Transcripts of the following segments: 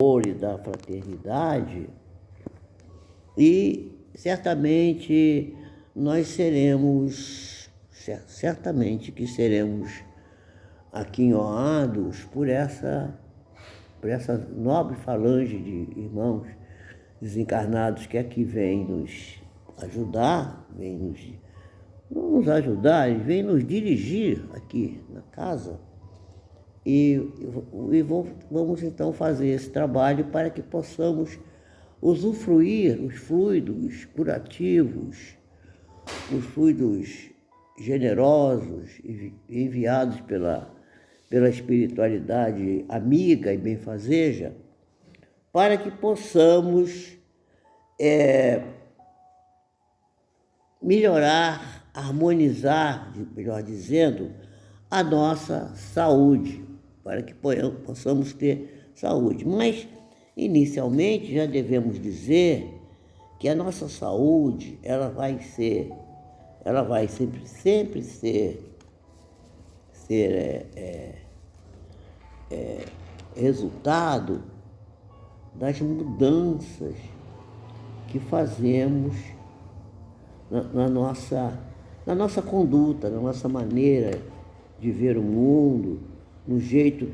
amor e da fraternidade, e certamente certamente que seremos aquinhoados por essa nobre falange de irmãos desencarnados que aqui vêm nos ajudar, não nos ajudar, eles vêm nos dirigir aqui na casa. E vamos então fazer esse trabalho para que possamos usufruir os fluidos curativos, os fluidos generosos enviados pela espiritualidade amiga e benfazeja, para que possamos melhorar, harmonizar, melhor dizendo, a nossa saúde, para que possamos ter saúde. Mas, inicialmente, já devemos dizer que a nossa saúde, ela vai sempre ser resultado das mudanças que fazemos na nossa conduta, na nossa maneira de ver o mundo, no jeito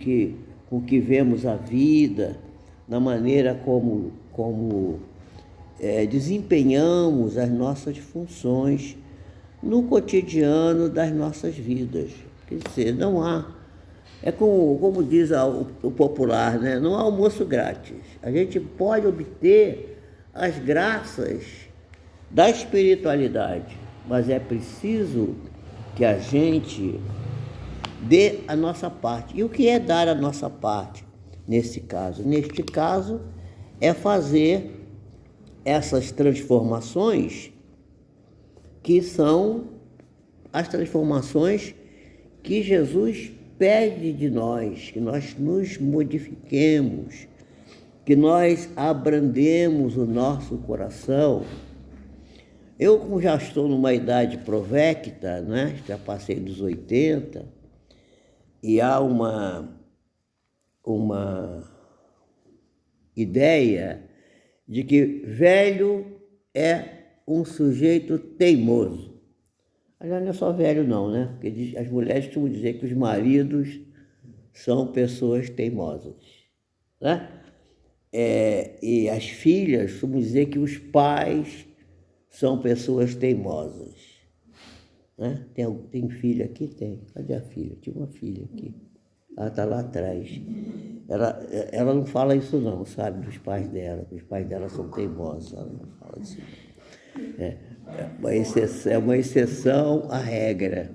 com que vemos a vida, na maneira como desempenhamos as nossas funções no cotidiano das nossas vidas. Quer dizer, não há, como diz o popular, né? Não há almoço grátis. A gente pode obter as graças da espiritualidade, mas é preciso que a gente dê a nossa parte. E o que é dar a nossa parte nesse caso? Neste caso, é fazer essas transformações que são as transformações que Jesus pede de nós, que nós nos modifiquemos, que nós abrandemos o nosso coração. Eu, como já estou numa idade provecta, né? Já passei dos 80, e há uma ideia de que velho é um sujeito teimoso. Aliás, não é só velho não, né? Porque as mulheres costumam dizer que os maridos são pessoas teimosas, né? E as filhas costumam dizer que os pais são pessoas teimosas, né? Tem filha aqui? Tem. Cadê a filha? Tinha uma filha aqui. Ela está lá atrás. Ela não fala isso não, sabe, dos pais dela. Os pais dela são teimosos. Ela não fala isso. É uma exceção à regra.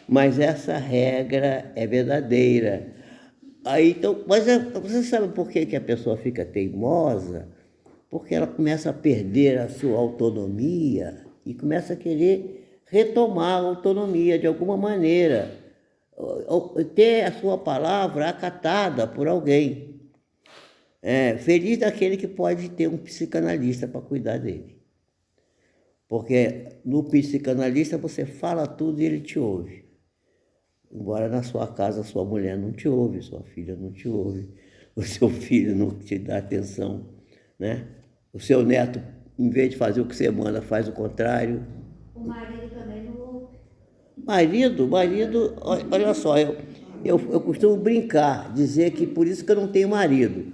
Mas essa regra é verdadeira. Então, você sabe por que a pessoa fica teimosa? Porque ela começa a perder a sua autonomia e começa a querer retomar a autonomia de alguma maneira, ter a sua palavra acatada por alguém. Feliz daquele que pode ter um psicanalista para cuidar dele. Porque no psicanalista você fala tudo e ele te ouve. Embora na sua casa sua mulher não te ouve, sua filha não te ouve, o seu filho não te dá atenção, né? O seu neto, em vez de fazer o que você manda, faz o contrário. O marido também não ouve. Marido, olha só, eu costumo brincar, dizer que por isso que eu não tenho marido.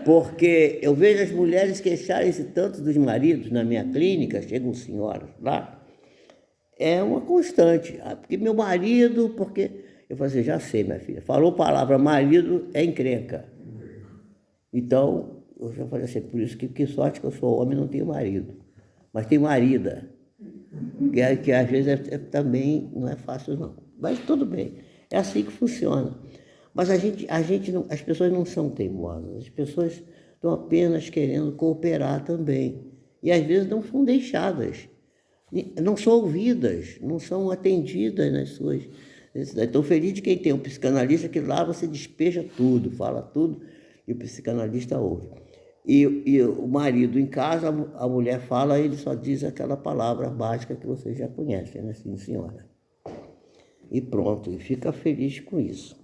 Porque eu vejo as mulheres queixarem-se tanto dos maridos na minha clínica, chegam senhoras lá, é uma constante. Porque meu marido, porque... Eu falei assim, já sei, minha filha, falou a palavra marido, é encrenca. Então, eu já falei assim, por isso que sorte que eu sou homem e não tenho marido. Mas tenho marida, que às vezes também não é fácil não. Mas tudo bem, é assim que funciona. Mas as pessoas não são teimosas, as pessoas estão apenas querendo cooperar também. E às vezes não são deixadas, não são ouvidas, não são atendidas nas suas necessidades. Estou feliz de quem tem um psicanalista que lá você despeja tudo, fala tudo, e o psicanalista ouve. E o marido em casa, a mulher fala, ele só diz aquela palavra básica que vocês já conhecem, né? Sim, senhora. E pronto, e fica feliz com isso.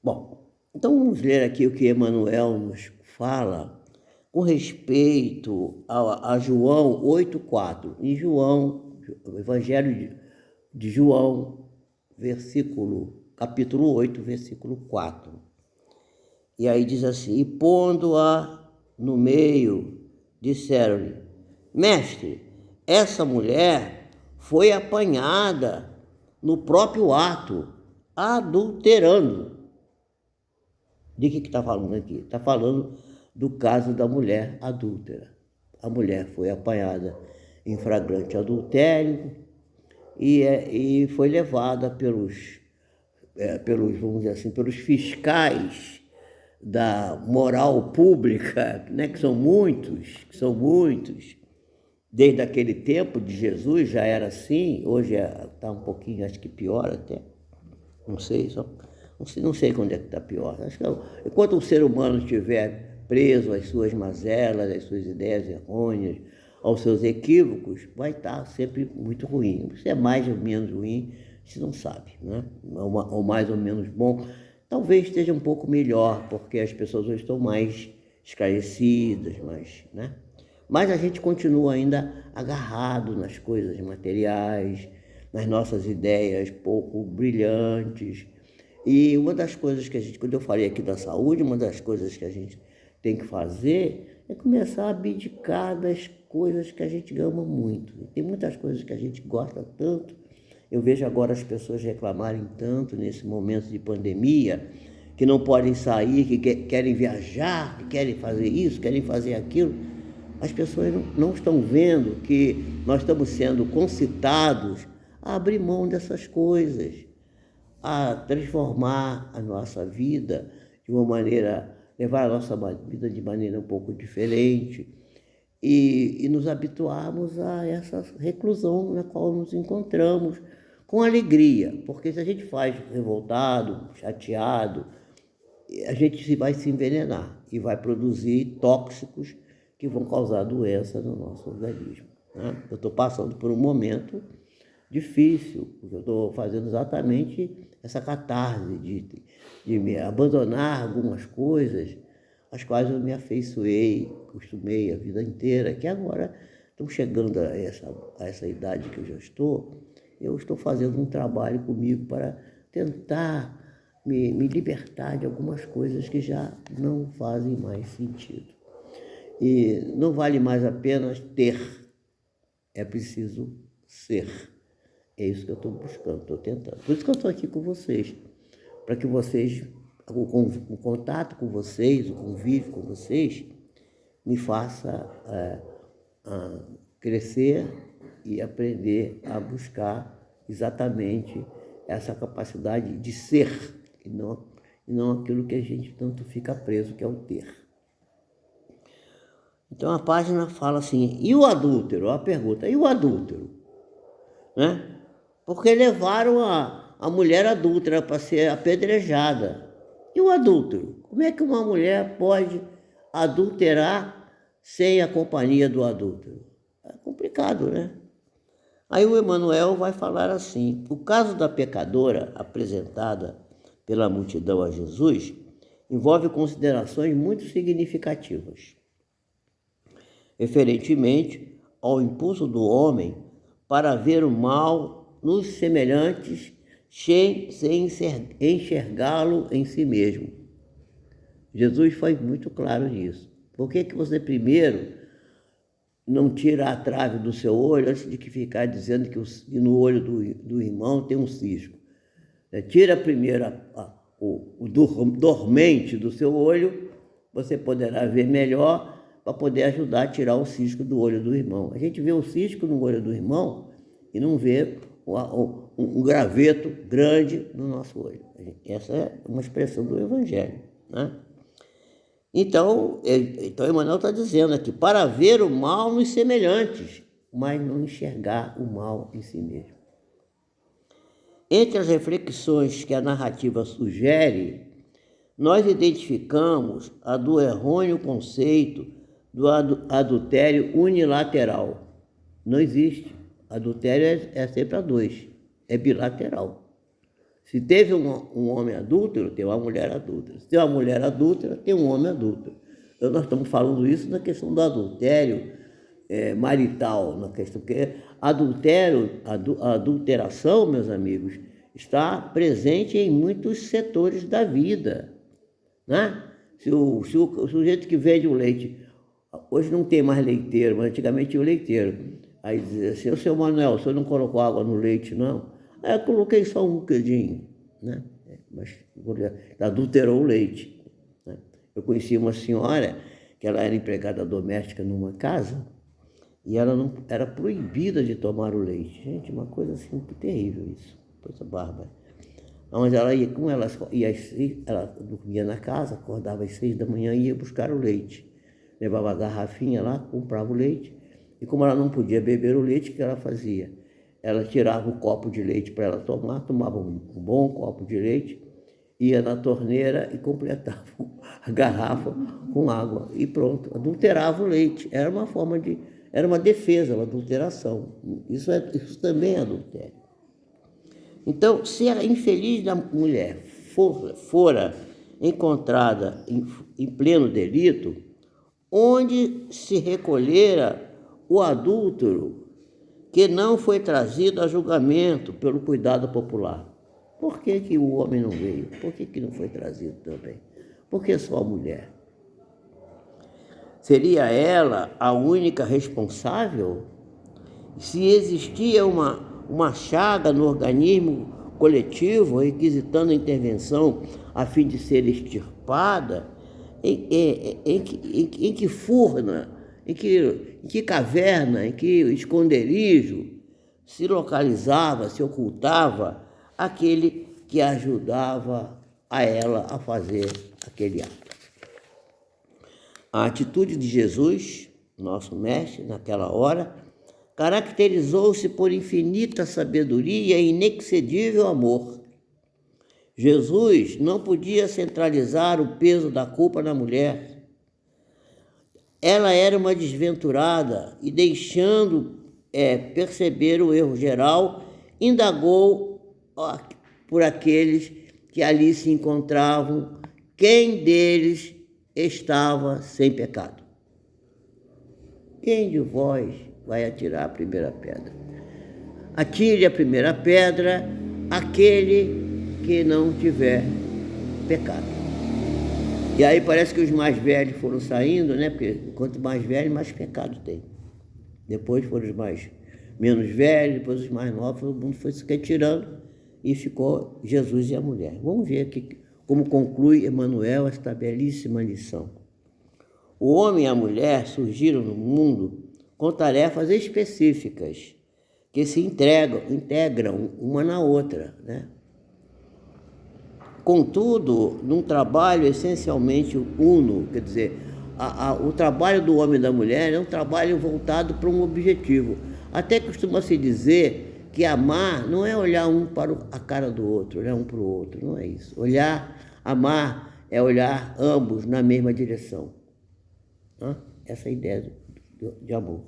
Bom, Então vamos ler aqui o que Emmanuel nos fala com respeito a João 8,4. Em João, o Evangelho de João, capítulo 8, versículo 4. E aí diz assim: e pondo-a no meio, disseram-lhe: Mestre, essa mulher foi apanhada no próprio ato, adulterando. De que está falando aqui? Está falando do caso da mulher adúltera. A mulher foi apanhada em flagrante adultério e foi levada pelos, vamos dizer assim, pelos fiscais da moral pública, né, que são muitos, desde aquele tempo de Jesus já era assim, hoje está um pouquinho, acho que pior até, não sei quando é que está pior. Acho que enquanto o ser humano estiver preso às suas mazelas, às suas ideias errôneas, aos seus equívocos, vai estar sempre muito ruim. Se é mais ou menos ruim, a gente não sabe, né? Ou mais ou menos bom. Talvez esteja um pouco melhor, porque as pessoas hoje estão mais esclarecidas, né? Mas a gente continua ainda agarrado nas coisas materiais, nas nossas ideias pouco brilhantes. E uma das coisas que quando eu falei aqui da saúde, uma das coisas que a gente tem que fazer é começar a abdicar das coisas que a gente ama muito. Tem muitas coisas que a gente gosta tanto. Eu vejo agora as pessoas reclamarem tanto nesse momento de pandemia, que não podem sair, que querem viajar, que querem fazer isso, querem fazer aquilo. As pessoas não estão vendo que nós estamos sendo concitados a abrir mão dessas coisas, a transformar a nossa vida de uma maneira, levar a nossa vida de maneira um pouco diferente e nos habituarmos a essa reclusão na qual nos encontramos com alegria, porque se a gente faz revoltado, chateado, a gente vai se envenenar e vai produzir tóxicos que vão causar doença no nosso organismo, né? Eu estou passando por um momento difícil, porque eu estou fazendo exatamente essa catarse de me abandonar algumas coisas às quais eu me afeiçoei, acostumei a vida inteira, que agora estão chegando a essa idade que eu estou fazendo um trabalho comigo para tentar me libertar de algumas coisas que já não fazem mais sentido. E não vale mais apenas ter, é preciso ser. É isso que eu estou buscando, estou tentando. Por isso que eu estou aqui com vocês, para que vocês, o contato com vocês, o convívio com vocês, me faça crescer e aprender a buscar exatamente essa capacidade de ser, e não aquilo que a gente tanto fica preso, que é o ter. Então a página fala assim, e o adúltero? A pergunta, e o adúltero? Né? Porque levaram a mulher adúltera para ser apedrejada. E o adúltero? Como é que uma mulher pode adulterar sem a companhia do adúltero? É complicado, né? Aí o Emmanuel vai falar assim, o caso da pecadora apresentada pela multidão a Jesus envolve considerações muito significativas, referentemente ao impulso do homem para ver o mal nos semelhantes sem enxergá-lo em si mesmo. Jesus foi muito claro nisso. Por que você primeiro não tira a trave do seu olho antes de que ficar dizendo que no olho do irmão tem um cisco? Tira primeiro o dormente do seu olho, você poderá ver melhor para poder ajudar a tirar o cisco do olho do irmão. A gente vê o cisco no olho do irmão e não vê um graveto grande no nosso olho. Essa é uma expressão do Evangelho, né? Então Emmanuel está dizendo aqui, para ver o mal nos semelhantes, mas não enxergar o mal em si mesmo. Entre as reflexões que a narrativa sugere, nós identificamos a do errôneo conceito do adultério unilateral. Não existe. Adultério é sempre a dois, é bilateral. Se teve um homem adúltero, tem uma mulher adúltera. Se tem uma mulher adúltera, tem um homem adúltero. Então, nós estamos falando isso na questão do adultério marital, na questão que a adulteração, meus amigos, está presente em muitos setores da vida, né? Se o sujeito que vende o leite, hoje não tem mais leiteiro, mas antigamente tinha o leiteiro, aí dizia assim: "O seu Manuel, o senhor não colocou água no leite, não?" Aí eu coloquei só um bocadinho, né? Mas adulterou o leite, né? Eu conheci uma senhora que ela era empregada doméstica numa casa e ela não era proibida de tomar o leite. Gente, uma coisa assim terrível isso, coisa bárbara. Mas ela ia, como ela dormia na casa, acordava às 6 da manhã e ia buscar o leite. Levava a garrafinha lá, comprava o leite, e como ela não podia beber o leite, o que ela fazia? Ela tirava um copo de leite para ela tomar, tomava um bom copo de leite, ia na torneira e completava a garrafa com água e pronto, adulterava o leite. Era uma defesa, uma adulteração. Isso também é adultério. Então, se a infeliz da mulher fora encontrada em pleno delito, onde se recolhera o adúltero que não foi trazido a julgamento pelo cuidado popular? Por que o homem não veio? Por que não foi trazido também? Por que só a mulher? Seria ela a única responsável? Se existia uma chaga no organismo coletivo requisitando a intervenção a fim de ser extirpada, em que furna, em que caverna, em que esconderijo se localizava, se ocultava aquele que ajudava a ela a fazer aquele ato. A atitude de Jesus, nosso mestre, naquela hora, caracterizou-se por infinita sabedoria e inexcedível amor. Jesus não podia centralizar o peso da culpa na mulher. Ela era uma desventurada e, deixando perceber o erro geral, indagou por aqueles que ali se encontravam quem deles estava sem pecado. Quem de vós vai atirar a primeira pedra? Atire a primeira pedra aquele que não tiver pecado. E aí parece que os mais velhos foram saindo, né? Porque quanto mais velho, mais pecado tem. Depois foram os menos velhos, depois os mais novos, todo mundo foi se retirando e ficou Jesus e a mulher. Vamos ver aqui como conclui Emmanuel esta belíssima lição. O homem e a mulher surgiram no mundo com tarefas específicas que se integram uma na outra, né? Contudo, num trabalho essencialmente uno, quer dizer, o trabalho do homem e da mulher é um trabalho voltado para um objetivo. Até costuma-se dizer que amar não é olhar um para a cara do outro, olhar um para o outro, não é isso. Amar é olhar ambos na mesma direção. Essa é a ideia de amor.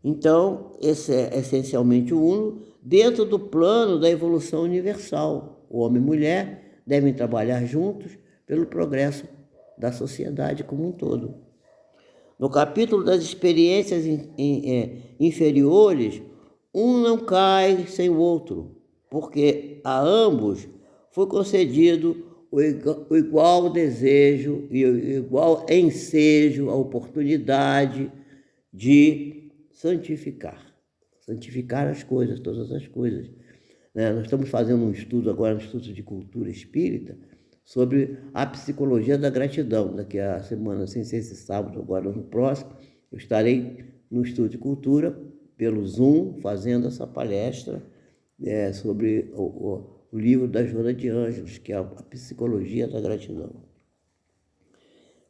Então, esse é essencialmente o uno dentro do plano da evolução universal. O homem e a mulher devem trabalhar juntos pelo progresso da sociedade como um todo. No capítulo das experiências inferiores, um não cai sem o outro, porque a ambos foi concedido o igual desejo e o igual ensejo, a oportunidade de santificar as coisas, todas as coisas. Nós estamos fazendo um estudo agora, um estudo de cultura espírita, sobre a psicologia da gratidão. Daqui a semana, sem ser esse sábado, agora no próximo, eu estarei no estudo de cultura, pelo Zoom, fazendo essa palestra sobre o livro da Joana de Ângeles, que é a psicologia da gratidão.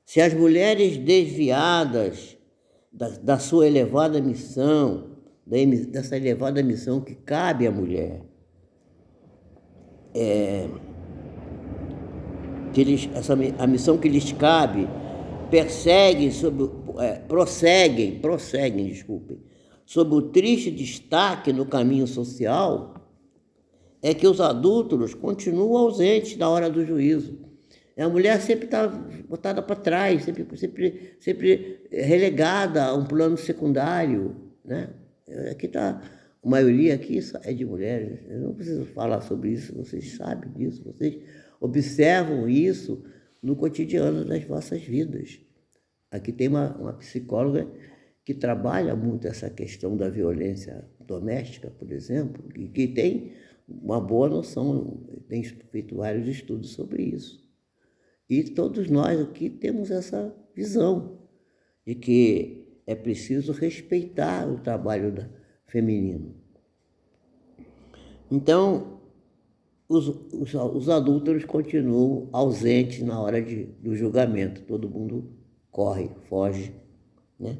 Se as mulheres desviadas da sua elevada missão, dessa elevada missão que cabe à mulher, a missão que lhes cabe, prosseguem, sob o triste destaque no caminho social, é que os adúlteros continuam ausentes na hora do juízo. A mulher sempre está botada para trás, sempre relegada a um plano secundário, né? Aqui está, a maioria aqui é de mulheres. Eu não preciso falar sobre isso, vocês sabem disso, vocês observam isso no cotidiano das vossas vidas. Aqui tem uma psicóloga que trabalha muito essa questão da violência doméstica, por exemplo, e que tem uma boa noção, tem feito vários estudos sobre isso. E todos nós aqui temos essa visão de que é preciso respeitar o trabalho feminino. Então, os adúlteros continuam ausentes na hora do julgamento. Todo mundo corre, foge, né?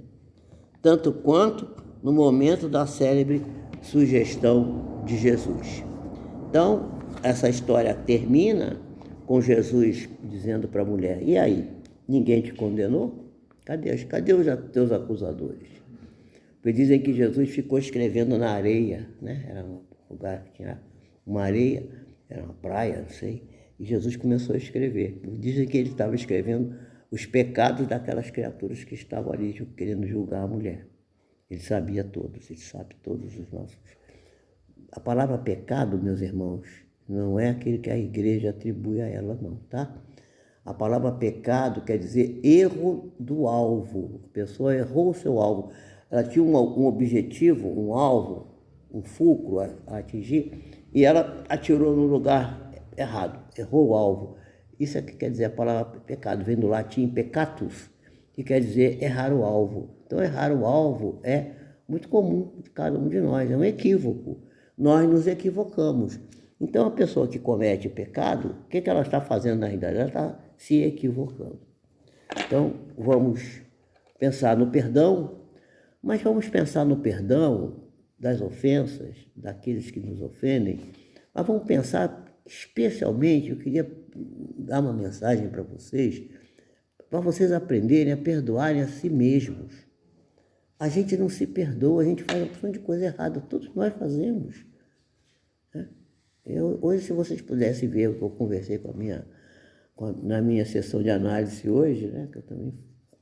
Tanto quanto no momento da célebre sugestão de Jesus. Então, essa história termina com Jesus dizendo para a mulher: e aí, ninguém te condenou? Cadê os teus acusadores? Porque dizem que Jesus ficou escrevendo na areia, né? Era um lugar que tinha uma areia, era uma praia, não sei, e Jesus começou a escrever. Dizem que ele estava escrevendo os pecados daquelas criaturas que estavam ali querendo julgar a mulher. Ele sabia todos, ele sabe todos os nossos. A palavra pecado, meus irmãos, não é aquele que a igreja atribui a ela, não, tá? A palavra pecado quer dizer erro do alvo. A pessoa errou o seu alvo. Ela tinha um objetivo, um alvo, um fulcro a atingir, e ela atirou no lugar errado, errou o alvo. Isso é que quer dizer a palavra pecado, vem do latim peccatus, que quer dizer errar o alvo. Então, errar o alvo é muito comum de cada um de nós, é um equívoco. Nós nos equivocamos. Então, a pessoa que comete pecado, o que ela está fazendo na realidade? Ela está se equivocando. Então, vamos pensar no perdão, mas vamos pensar no perdão das ofensas, daqueles que nos ofendem, mas vamos pensar especialmente, eu queria dar uma mensagem para vocês aprenderem a perdoarem a si mesmos. A gente não se perdoa, a gente faz uma porção de coisa errada, todos nós fazemos. Hoje, se vocês pudessem ver o que eu conversei na minha sessão de análise hoje, né, que eu também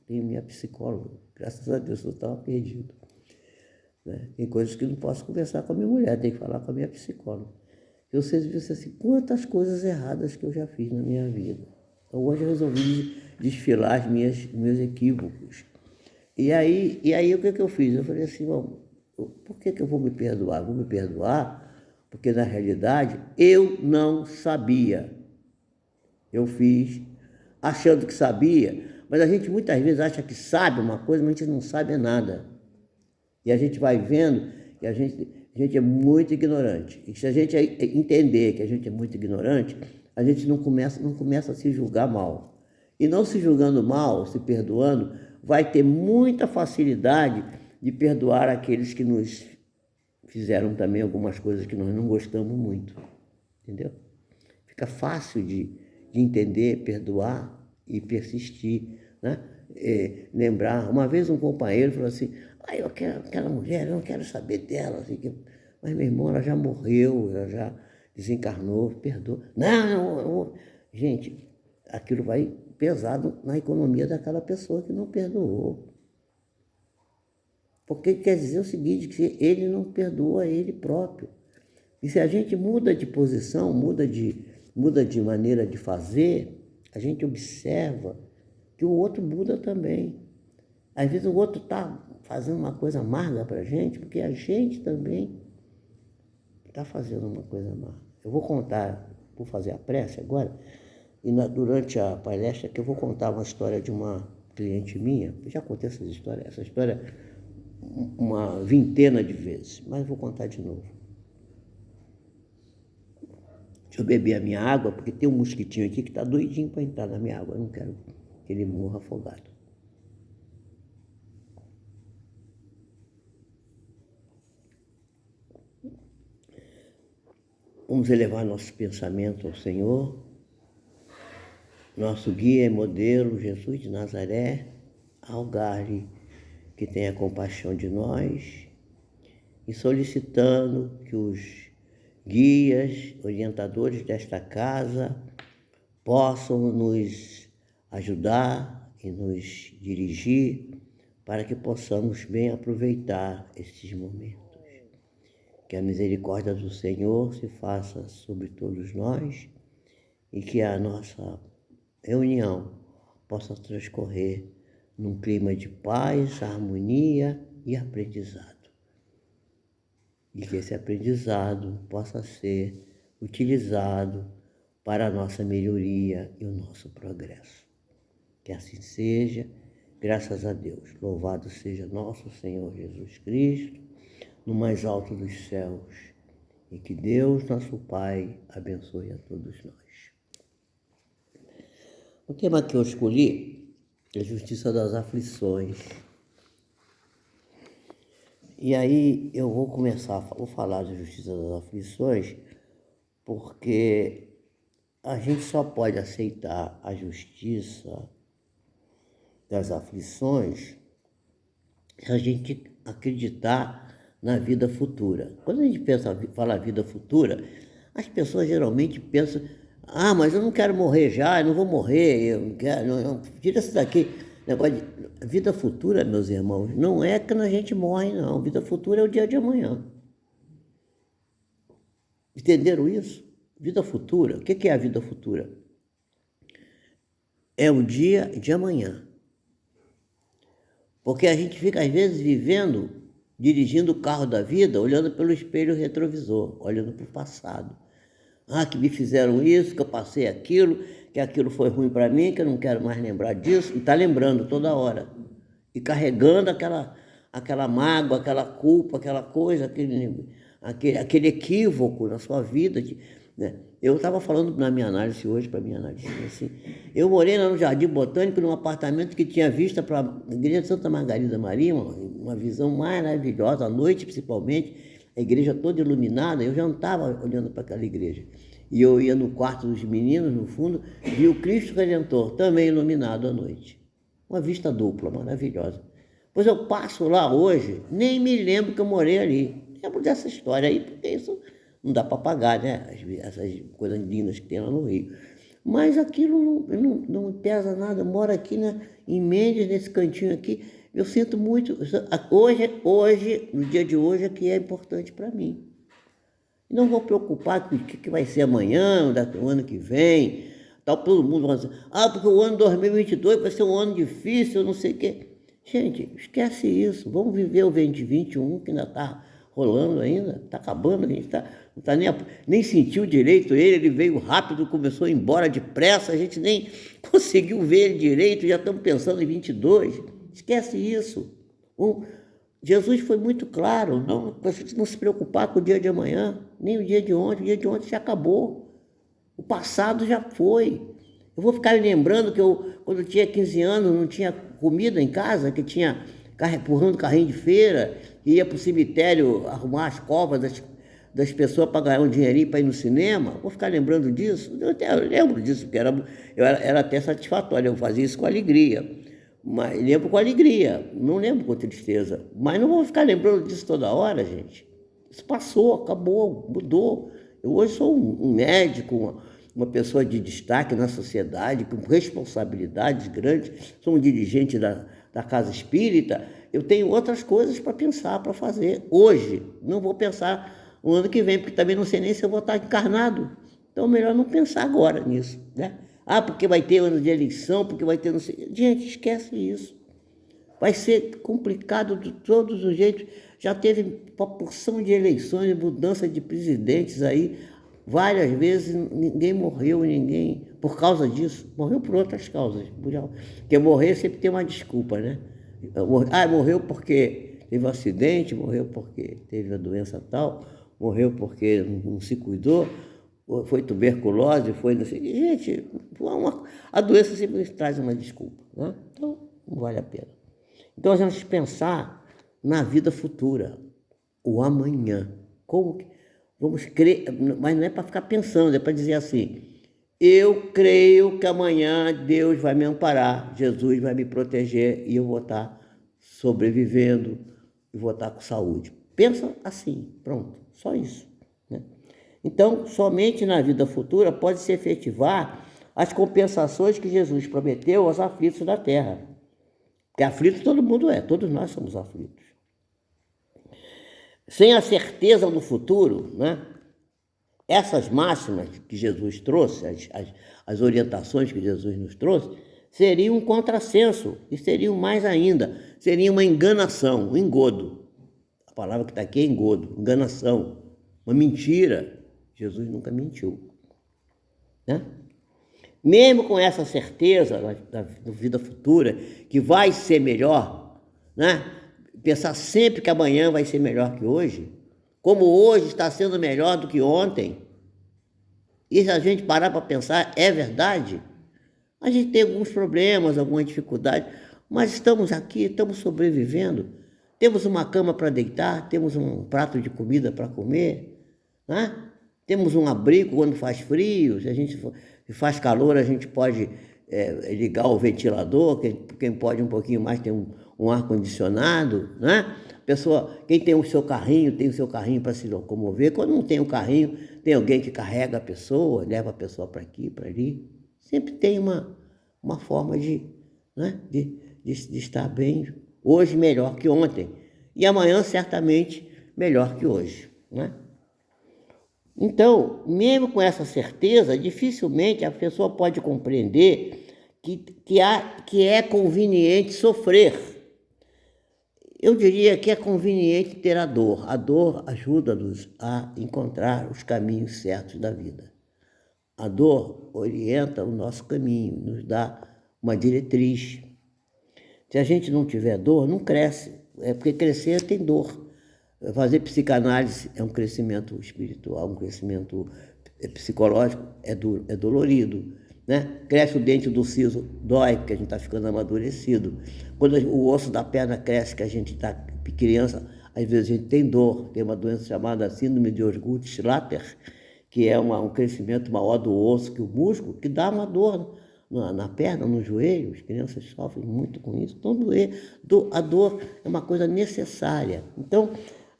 tenho minha psicóloga, graças a Deus eu estava perdido. Né? Tem coisas que eu não posso conversar com a minha mulher, tenho que falar com a minha psicóloga. E vocês viram assim, quantas coisas erradas que eu já fiz na minha vida. Então, hoje eu resolvi desfilar meus equívocos. E aí o que eu fiz? Eu falei assim, bom, por que eu vou me perdoar? Vou me perdoar porque, na realidade, eu não sabia. Eu fiz achando que sabia, mas a gente muitas vezes acha que sabe uma coisa, mas a gente não sabe nada. E a gente vai vendo que a gente é muito ignorante. E se a gente entender que a gente é muito ignorante, a gente não começa a se julgar mal. E não se julgando mal, se perdoando, vai ter muita facilidade de perdoar aqueles que nos fizeram também algumas coisas que nós não gostamos muito. Entendeu? Fica fácil de entender, perdoar e persistir, né? Lembrar. Uma vez um companheiro falou assim, eu quero aquela mulher, eu não quero saber dela. Assim, mas, meu irmão, ela já morreu, ela já desencarnou, perdoa. Não. Gente, aquilo vai pesado na economia daquela pessoa que não perdoou. Porque quer dizer o seguinte, que ele não perdoa ele próprio. E se a gente muda de posição, muda de maneira de fazer, a gente observa que o outro muda também. Às vezes o outro está fazendo uma coisa amarga para a gente, porque a gente também está fazendo uma coisa amarga. Eu vou contar, vou fazer a prece agora, e durante a palestra que eu vou contar uma história de uma cliente minha. Eu já contei essa história uma vintena de vezes, mas eu vou contar de novo. Deixa eu beber a minha água, porque tem um mosquitinho aqui que está doidinho para entrar na minha água. Eu não quero que ele morra afogado. Vamos elevar nosso pensamento ao Senhor, nosso guia e modelo, Jesus de Nazaré, rogar-lhe que tenha compaixão de nós e solicitando guias, orientadores desta casa possam nos ajudar e nos dirigir para que possamos bem aproveitar esses momentos. Que a misericórdia do Senhor se faça sobre todos nós e que a nossa reunião possa transcorrer num clima de paz, harmonia e aprendizado. E que esse aprendizado possa ser utilizado para a nossa melhoria e o nosso progresso. Que assim seja, graças a Deus. Louvado seja nosso Senhor Jesus Cristo, no mais alto dos céus. E que Deus, nosso Pai, abençoe a todos nós. O tema que eu escolhi é a justiça das aflições. E aí eu vou vou falar da justiça das aflições, porque a gente só pode aceitar a justiça das aflições se a gente acreditar na vida futura. Quando a gente fala vida futura, as pessoas geralmente pensam: mas eu não quero morrer já, eu não vou morrer, eu não quero, não, tira isso daqui. Negócio de vida futura, meus irmãos, não é quando a gente morre, não. Vida futura é o dia de amanhã. Entenderam isso? Vida futura, o que é a vida futura? É o dia de amanhã. Porque a gente fica, às vezes, dirigindo o carro da vida, olhando pelo espelho retrovisor, olhando para o passado. Que me fizeram isso, que eu passei aquilo, que aquilo foi ruim para mim, que eu não quero mais lembrar disso. E está lembrando toda hora. E carregando aquela mágoa, aquela culpa, aquela coisa, aquele equívoco na sua vida. Né? Eu estava falando na minha análise hoje, para minha análise, assim, eu morei lá no Jardim Botânico, num apartamento que tinha vista para a igreja de Santa Margarida Maria, uma visão maravilhosa, à noite principalmente, a igreja toda iluminada. Eu já não estava olhando para aquela igreja. E eu ia no quarto dos meninos, no fundo, vi o Cristo Redentor, também iluminado à noite. Uma vista dupla, maravilhosa. Pois eu passo lá hoje, nem me lembro que eu morei ali. Lembro dessa história aí, porque isso não dá para pagar, né? Essas coisas lindas que tem lá no Rio. Mas aquilo não me pesa nada. Eu moro aqui, né, em Mendes, nesse cantinho aqui. Eu sinto muito. Hoje, no dia de hoje, é que é importante para mim. Não vou preocupar com o que vai ser amanhã, o ano que vem. Todo mundo vai dizer: porque o ano 2022 vai ser um ano difícil, não sei o quê. Gente, esquece isso. Vamos viver o 2021, que ainda está rolando ainda, está acabando, a gente não está nem sentiu direito ele veio rápido, começou a ir embora depressa, a gente nem conseguiu ver ele direito, já estamos pensando em 22. Esquece isso. Jesus foi muito claro, para a gente não se preocupar com o dia de amanhã, nem o dia de ontem já acabou. O passado já foi. Eu vou ficar lembrando que quando eu tinha 15 anos, não tinha comida em casa, que tinha empurrando carrinho de feira, ia para o cemitério arrumar as covas das pessoas para ganhar um dinheirinho para ir no cinema. Vou ficar lembrando disso? Eu lembro disso, porque era até satisfatório, eu fazia isso com alegria. Mas lembro com alegria, não lembro com tristeza. Mas não vou ficar lembrando disso toda hora, gente. Isso passou, acabou, mudou. Eu hoje sou um médico, uma pessoa de destaque na sociedade, com responsabilidades grandes, sou um dirigente da Casa Espírita. Eu tenho outras coisas para pensar, para fazer. Hoje, não vou pensar no ano que vem, porque também não sei nem se eu vou estar encarnado. Então, melhor não pensar agora nisso, né? Porque vai ter ano de eleição, porque vai ter não sei... Gente, esquece isso. Vai ser complicado de todos os jeitos. Já teve uma porção de eleições, mudança de presidentes aí, várias vezes, ninguém morreu, por causa disso. Morreu por outras causas. Porque morrer sempre tem uma desculpa, né? Morreu porque teve um acidente, morreu porque teve a doença tal, morreu porque não se cuidou, foi tuberculose, foi não sei. Gente, a doença sempre traz uma desculpa, né? Então, não vale a pena. Então, nós vamos pensar na vida futura, o amanhã. Vamos crer, mas não é para ficar pensando, é para dizer assim: eu creio que amanhã Deus vai me amparar, Jesus vai me proteger e eu vou estar sobrevivendo e vou estar com saúde. Pensa assim, pronto, só isso, né? Então, somente na vida futura pode-se efetivar as compensações que Jesus prometeu aos aflitos da terra. Porque aflito todo mundo é, todos nós somos aflitos. Sem a certeza do futuro, né? Essas máximas que Jesus trouxe, as orientações que Jesus nos trouxe, seriam um contrassenso, e seriam mais ainda, seria uma enganação, um engodo. A palavra que está aqui é engodo, enganação, uma mentira. Jesus nunca mentiu, né? Mesmo com essa certeza da vida futura, que vai ser melhor, né? Pensar sempre que amanhã vai ser melhor que hoje, como hoje está sendo melhor do que ontem, e se a gente parar para pensar, é verdade? A gente tem alguns problemas, algumas dificuldades, mas estamos aqui, estamos sobrevivendo, temos uma cama para deitar, temos um prato de comida para comer, né? Temos um abrigo quando faz frio, se faz calor a gente pode ligar o ventilador, quem pode um pouquinho mais tem um ar-condicionado, né? Quem tem o seu carrinho para se locomover. Quando não tem o carrinho, tem alguém que carrega a pessoa, leva a pessoa para aqui, para ali. Sempre tem uma forma né, de estar bem, hoje melhor que ontem, e amanhã certamente melhor que hoje, né? Então, mesmo com essa certeza, dificilmente a pessoa pode compreender que é conveniente sofrer. Eu diria que é conveniente ter a dor. A dor ajuda-nos a encontrar os caminhos certos da vida. A dor orienta o nosso caminho, nos dá uma diretriz. Se a gente não tiver dor, não cresce. É porque crescer tem dor. Fazer psicanálise é um crescimento espiritual, um crescimento psicológico, é dolorido, né? Cresce o dente do siso, dói, porque a gente está ficando amadurecido. Quando o osso da perna cresce, que a gente está criança, às vezes a gente tem dor, tem uma doença chamada síndrome de Osgood-Schlatter, que é um crescimento maior do osso que o músculo, que dá uma dor na perna, no joelho. As crianças sofrem muito com isso. Então, a dor é uma coisa necessária. Então,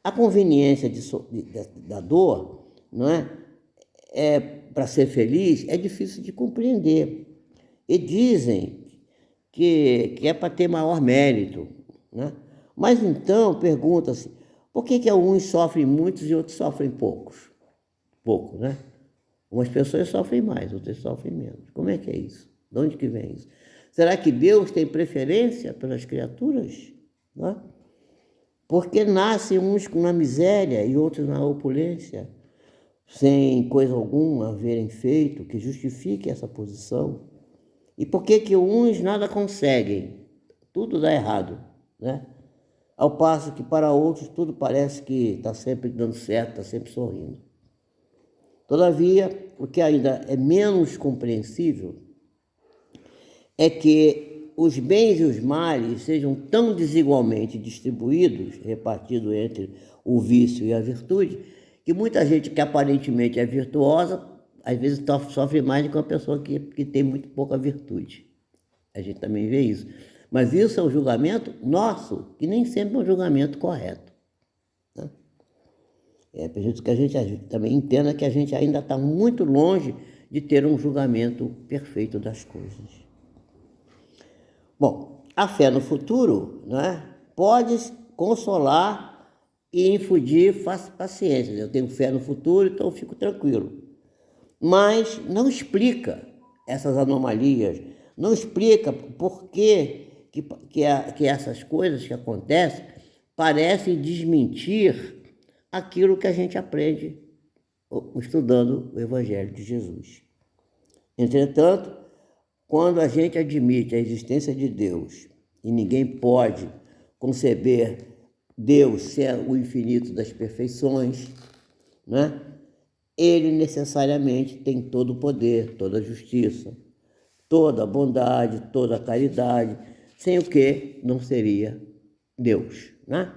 a conveniência da dor, não é? Para ser feliz, é difícil de compreender. E dizem que é para ter maior mérito, né? Mas então, pergunta-se, por que uns sofrem muitos e outros sofrem poucos? Pouco, né? Umas pessoas sofrem mais, outras sofrem menos. Como é que é isso? De onde que vem isso? Será que Deus tem preferência pelas criaturas? Não é? Porque nascem uns na miséria e outros na opulência, sem coisa alguma haverem feito que justifique essa posição. E por que uns nada conseguem? Tudo dá errado, né? Ao passo que para outros tudo parece que está sempre dando certo, está sempre sorrindo. Todavia, o que ainda é menos compreensível é que os bens e os males sejam tão desigualmente distribuídos, repartidos entre o vício e a virtude, que muita gente que aparentemente é virtuosa, às vezes sofre mais do que uma pessoa que tem muito pouca virtude. A gente também vê isso. Mas isso é um julgamento nosso, que nem sempre é um julgamento correto, né? É preciso que a gente também entenda que a gente ainda está muito longe de ter um julgamento perfeito das coisas. Bom, a fé no futuro, né, pode consolar e infundir paciência. Eu tenho fé no futuro, então eu fico tranquilo. Mas não explica essas anomalias, não explica por que essas coisas que acontecem parecem desmentir aquilo que a gente aprende estudando o Evangelho de Jesus. Entretanto, quando a gente admite a existência de Deus, e ninguém pode conceber Deus ser o infinito das perfeições, né? Ele necessariamente tem todo o poder, toda a justiça, toda a bondade, toda a caridade, sem o que não seria Deus, né?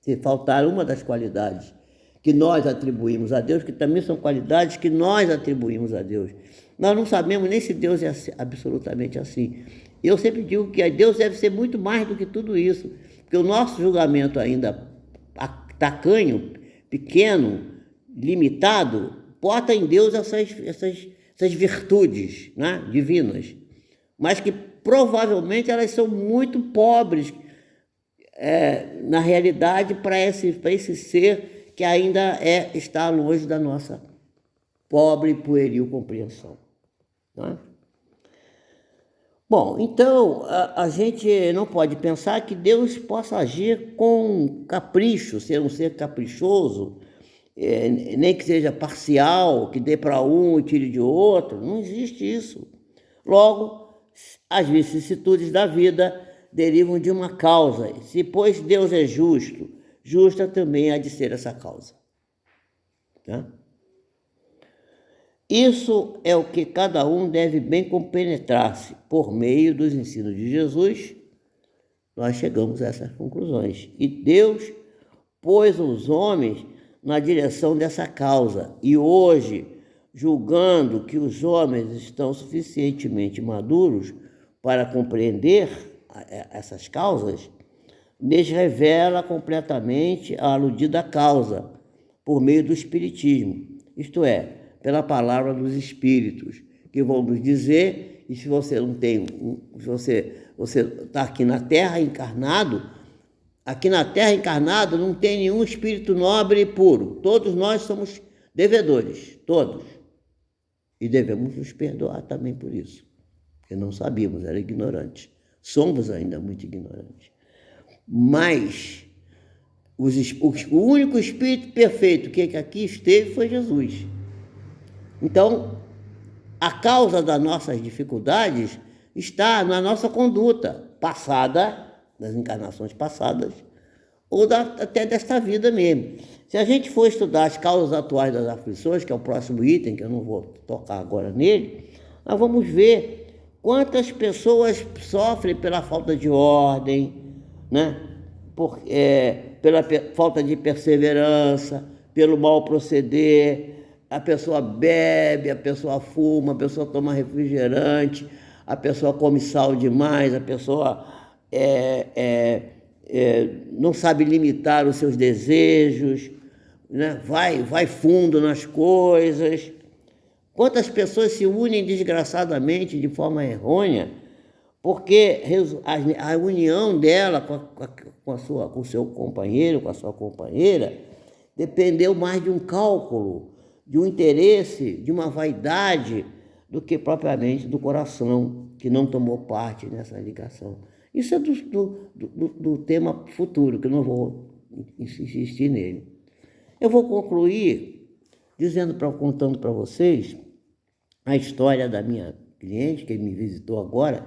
Se faltar uma das qualidades que nós atribuímos a Deus, que também são qualidades que nós atribuímos a Deus, nós não sabemos nem se Deus é absolutamente assim. Eu sempre digo que Deus deve ser muito mais do que tudo isso, porque o nosso julgamento ainda tacanho, pequeno, limitado, porta em Deus essas virtudes, né, divinas, mas que provavelmente elas são muito pobres, na realidade, para esse ser que ainda está longe da nossa pobre e pueril compreensão. Não é? Bom, então a gente não pode pensar que Deus possa agir com capricho, ser um ser caprichoso, nem que seja parcial, que dê para um e tire de outro. Não existe isso. Logo, as vicissitudes da vida derivam de uma causa. Se, pois, Deus é justo, justa também há de ser essa causa. Tá? Isso é o que cada um deve bem compenetrar-se. Por meio dos ensinos de Jesus, nós chegamos a essas conclusões. E Deus pôs os homens na direção dessa causa. E hoje, julgando que os homens estão suficientemente maduros para compreender essas causas, lhes revela completamente a aludida causa, por meio do Espiritismo, isto é, pela palavra dos Espíritos, que vão nos dizer, e se você não tem, se você está aqui na Terra encarnado não tem nenhum espírito nobre e puro. Todos nós somos devedores, todos. E devemos nos perdoar também por isso, porque não sabíamos, era ignorantes. Somos ainda muito ignorantes. Mas o único espírito perfeito que aqui esteve foi Jesus. Então, a causa das nossas dificuldades está na nossa conduta passada, das encarnações passadas, ou até desta vida mesmo. Se a gente for estudar as causas atuais das aflições, que é o próximo item, que eu não vou tocar agora nele, nós vamos ver quantas pessoas sofrem pela falta de ordem, né? Pela falta de perseverança, pelo mau proceder. A pessoa bebe, a pessoa fuma, a pessoa toma refrigerante, a pessoa come sal demais, a pessoa não sabe limitar os seus desejos, né? Vai fundo nas coisas. Quantas pessoas se unem desgraçadamente de forma errônea, porque a união dela com o seu companheiro, com a sua companheira, dependeu mais de um cálculo, de um interesse, de uma vaidade, do que propriamente do coração, que não tomou parte nessa ligação. Isso é do tema futuro, que eu não vou insistir nele. Eu vou concluir contando para vocês a história da minha cliente, que me visitou agora.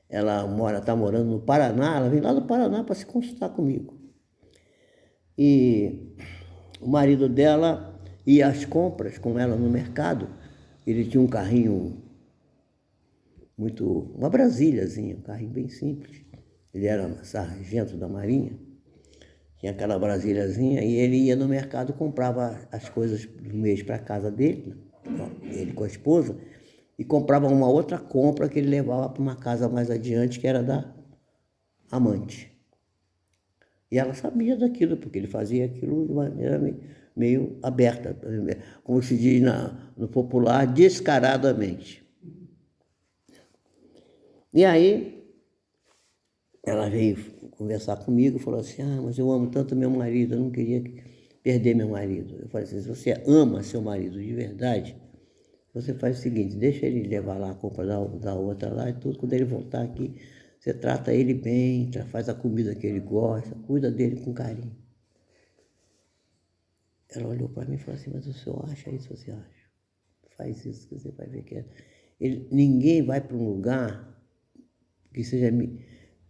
Ela está morando no Paraná, ela vem lá do Paraná para se consultar comigo. E o marido dela ia às compras com ela no mercado. Ele tinha um carrinho uma Brasíliazinha, um carrinho bem simples. Ele era sargento da Marinha, tinha aquela Brasíliazinha, e ele ia no mercado, comprava as coisas do mês para a casa dele, ele com a esposa, e comprava uma outra compra que ele levava para uma casa mais adiante, que era da amante. E ela sabia daquilo, porque ele fazia aquilo de maneira meio aberta, como se diz no popular, descaradamente. E aí, ela veio conversar comigo e falou assim: mas eu amo tanto meu marido, eu não queria perder meu marido. Eu falei assim: se você ama seu marido de verdade, você faz o seguinte, deixa ele levar lá a compra da outra lá e tudo, quando ele voltar aqui, você trata ele bem, faz a comida que ele gosta, cuida dele com carinho. Ela olhou para mim e falou assim: mas o senhor acha isso? Você acha? Faz isso que você vai ver que ninguém vai para um lugar que seja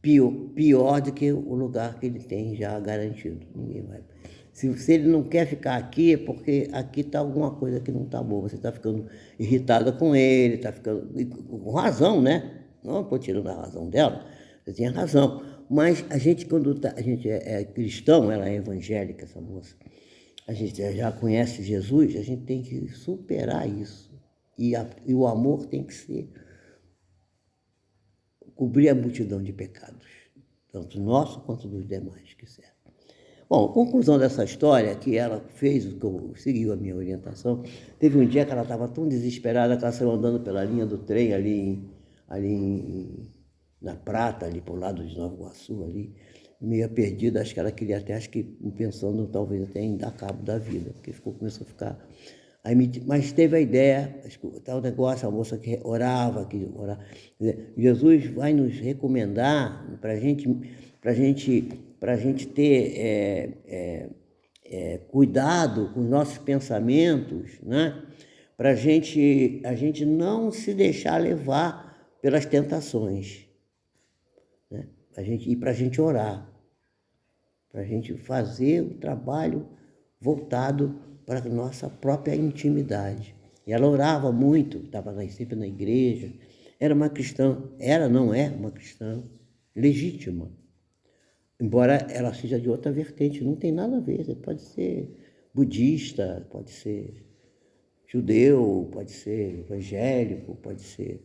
pior do que o lugar que ele tem já garantido. Ninguém vai. Se ele não quer ficar aqui, é porque aqui está alguma coisa que não está boa. Você está ficando irritada com ele, está ficando com razão, né? Não estou tirando a razão dela, você tinha razão. Mas a gente, quando a gente é cristão, ela é evangélica, essa moça, a gente já conhece Jesus, a gente tem que superar isso. E o amor tem que cobrir a multidão de pecados, tanto nosso quanto dos demais que servem. Bom, a conclusão dessa história, que ela fez, o que eu seguiu a minha orientação, teve um dia que ela estava tão desesperada que ela saiu andando pela linha do trem na Prata, ali para o lado de Nova Iguaçu, ali, meio perdida, acho que ela queria até, pensando talvez até em dar cabo da vida, porque começou a ficar... Mas teve a ideia, tal negócio, a moça que orava, Jesus vai nos recomendar para a gente ter cuidado com os nossos pensamentos, né? Para a gente não se deixar levar pelas tentações, né? Para a gente orar, para a gente fazer o trabalho voltado para a nossa própria intimidade. E ela orava muito, estava sempre na igreja, era uma cristã, não é uma cristã legítima, embora ela seja de outra vertente, não tem nada a ver, você pode ser budista, pode ser judeu, pode ser evangélico, pode ser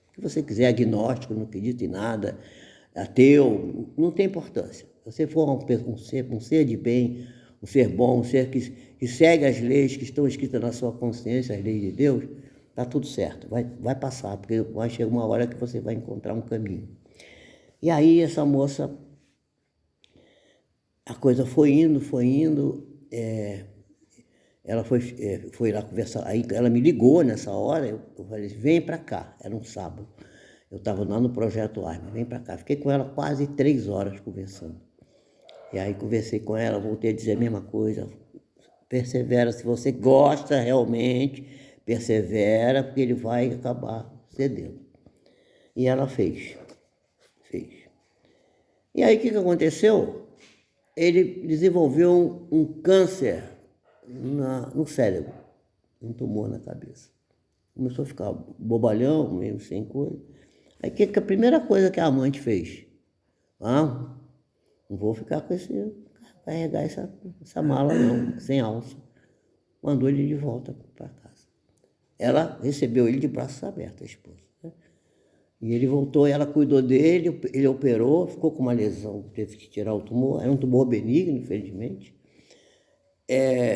o que você quiser, agnóstico, não acredita em nada, ateu, não tem importância. Se você for um ser de bem, um ser bom, um ser que segue as leis que estão escritas na sua consciência, as leis de Deus, está tudo certo, vai passar, porque vai chegar uma hora que você vai encontrar um caminho. E aí essa moça, a coisa foi indo, ela foi lá conversar, aí ela me ligou nessa hora, eu falei, vem para cá, era um sábado, eu estava lá no Projeto Arma, vem para cá, fiquei com ela quase 3 horas conversando. E aí conversei com ela, voltei a dizer a mesma coisa, persevera, se você gosta realmente, persevera, porque ele vai acabar cedendo. E ela fez. E aí o que aconteceu? Ele desenvolveu um câncer no cérebro, um tumor na cabeça. Começou a ficar bobalhão, meio sem coisa. Aí que a primeira coisa que a amante fez? Não vou ficar carregar essa mala não, sem alça. Mandou ele de volta para casa. Ela recebeu ele de braços abertos, a esposa, né? E ele voltou, ela cuidou dele, ele operou, ficou com uma lesão, teve que tirar o tumor, era um tumor benigno, infelizmente.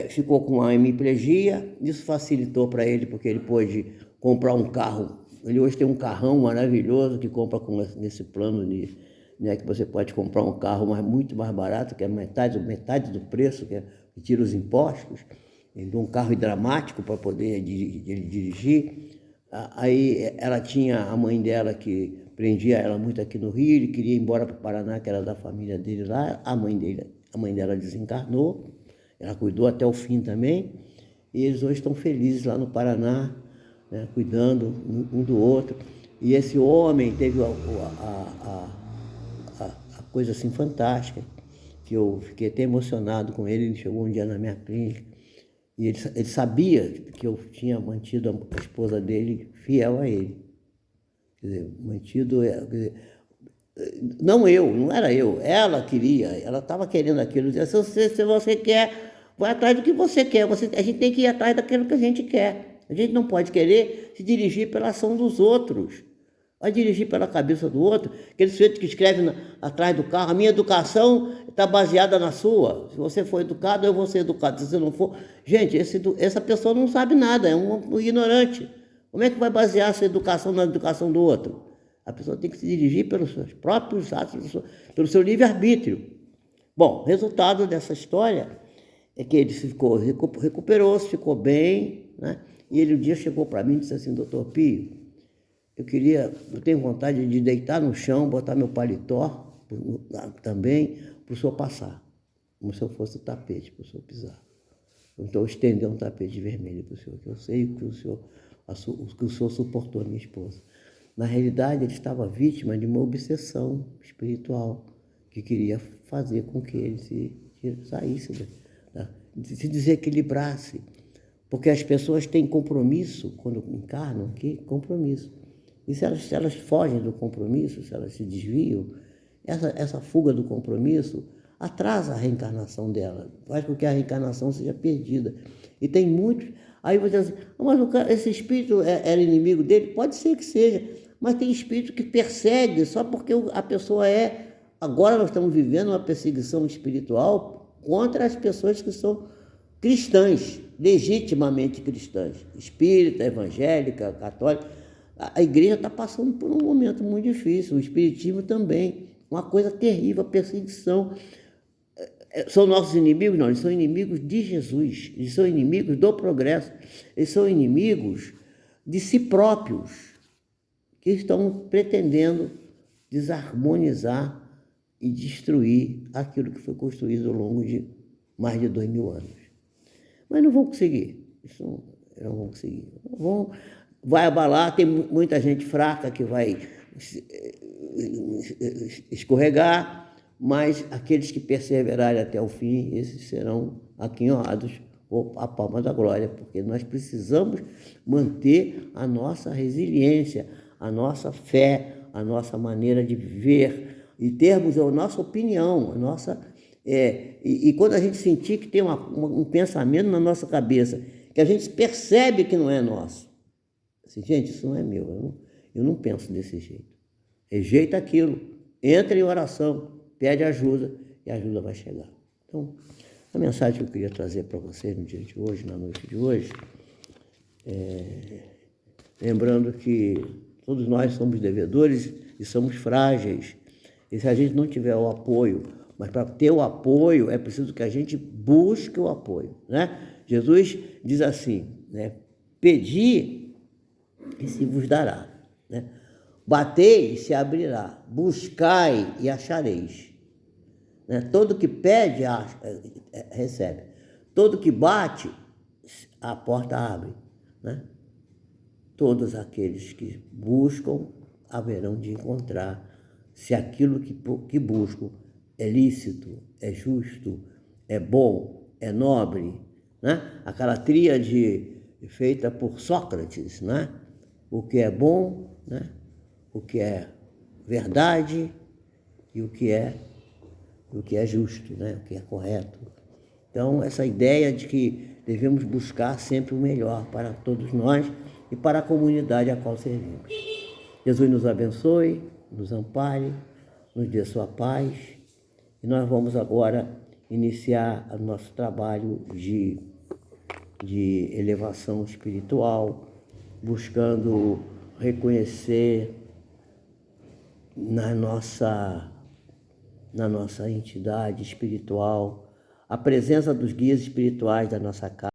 Ficou com uma hemiplegia, isso facilitou para ele, porque ele pôde comprar um carro. Ele hoje tem um carrão maravilhoso que compra nesse plano que você pode comprar um carro muito mais barato, que é metade do preço, que tira os impostos, de um carro dramático para poder dirigir. Aí ela tinha a mãe dela que prendia ela muito aqui no Rio, ele queria ir embora para o Paraná, que era da família dele lá, a mãe dela desencarnou, ela cuidou até o fim também, e eles hoje estão felizes lá no Paraná, né, cuidando um do outro. E esse homem teve a coisa assim fantástica, que eu fiquei até emocionado com ele. Ele chegou um dia na minha clínica e ele sabia que eu tinha mantido a esposa dele fiel a ele. Quer dizer, não era eu, ela queria, ela estava querendo aquilo. Se você quer, vai atrás do que você quer, a gente tem que ir atrás daquilo que a gente quer. A gente não pode querer se dirigir pela ação dos outros. Vai dirigir pela cabeça do outro, aquele sujeito que escreve atrás do carro, a minha educação está baseada na sua, se você for educado, eu vou ser educado, se você não for... Gente, essa pessoa não sabe nada, é um ignorante. Como é que vai basear a sua educação na educação do outro? A pessoa tem que se dirigir pelos seus próprios atos, pelo seu livre-arbítrio. Bom, resultado dessa história é que ele recuperou-se, ficou bem, né? E ele um dia chegou para mim e disse assim, doutor Pio, eu tenho vontade de deitar no chão, botar meu paletó também, para o senhor passar, como se eu fosse o tapete para o senhor pisar. Então, estender um tapete vermelho para o senhor, que eu sei que o senhor suportou a minha esposa. Na realidade, ele estava vítima de uma obsessão espiritual, que queria fazer com que ele saísse, se desequilibrasse. Porque as pessoas têm compromisso, quando encarnam aqui, compromisso. E se elas fogem do compromisso, se elas se desviam, essa fuga do compromisso atrasa a reencarnação dela, faz com que a reencarnação seja perdida. E tem muitos... Aí você diz assim, mas esse espírito era inimigo dele? Pode ser que seja, mas tem espírito que persegue só porque a pessoa é... Agora nós estamos vivendo uma perseguição espiritual contra as pessoas que são cristãs, legitimamente cristãs, espírita, evangélica, católica. A igreja está passando por um momento muito difícil, o espiritismo também, uma coisa terrível, a perseguição. São nossos inimigos? Não, eles são inimigos de Jesus, eles são inimigos do progresso, eles são inimigos de si próprios, que estão pretendendo desarmonizar e destruir aquilo que foi construído ao longo de mais de 2000 anos. Mas não vão conseguir, isso não vão conseguir. Vai abalar, tem muita gente fraca que vai escorregar, mas aqueles que perseverarem até o fim, esses serão aquinhoados ou a palma da glória, porque nós precisamos manter a nossa resiliência, a nossa fé, a nossa maneira de viver e termos a nossa opinião, a nossa... E quando a gente sentir que tem um pensamento na nossa cabeça, que a gente percebe que não é nosso, assim, gente, isso não é meu, eu não penso desse jeito. Rejeita aquilo, entra em oração, pede ajuda e a ajuda vai chegar. Então, a mensagem que eu queria trazer para vocês no dia de hoje, na noite de hoje, lembrando que todos nós somos devedores e somos frágeis. E se a gente não tiver o apoio, mas para ter o apoio é preciso que a gente busque o apoio, né? Jesus diz assim, né? Pedi e se vos dará, né? Batei e se abrirá, buscai e achareis. Né? Todo que pede, recebe. Todo que bate, a porta abre. Né? Todos aqueles que buscam haverão de encontrar, se aquilo que buscam é lícito, é justo, é bom, é nobre. Né? Aquela tríade feita por Sócrates, né? O que é bom, né? O que é verdade e o que é justo, né? O que é correto. Então, essa ideia de que devemos buscar sempre o melhor para todos nós e para a comunidade a qual servimos. Jesus nos abençoe, nos ampare, nos dê sua paz. E nós vamos agora iniciar o nosso trabalho de elevação espiritual, buscando reconhecer na nossa entidade espiritual a presença dos guias espirituais da nossa casa.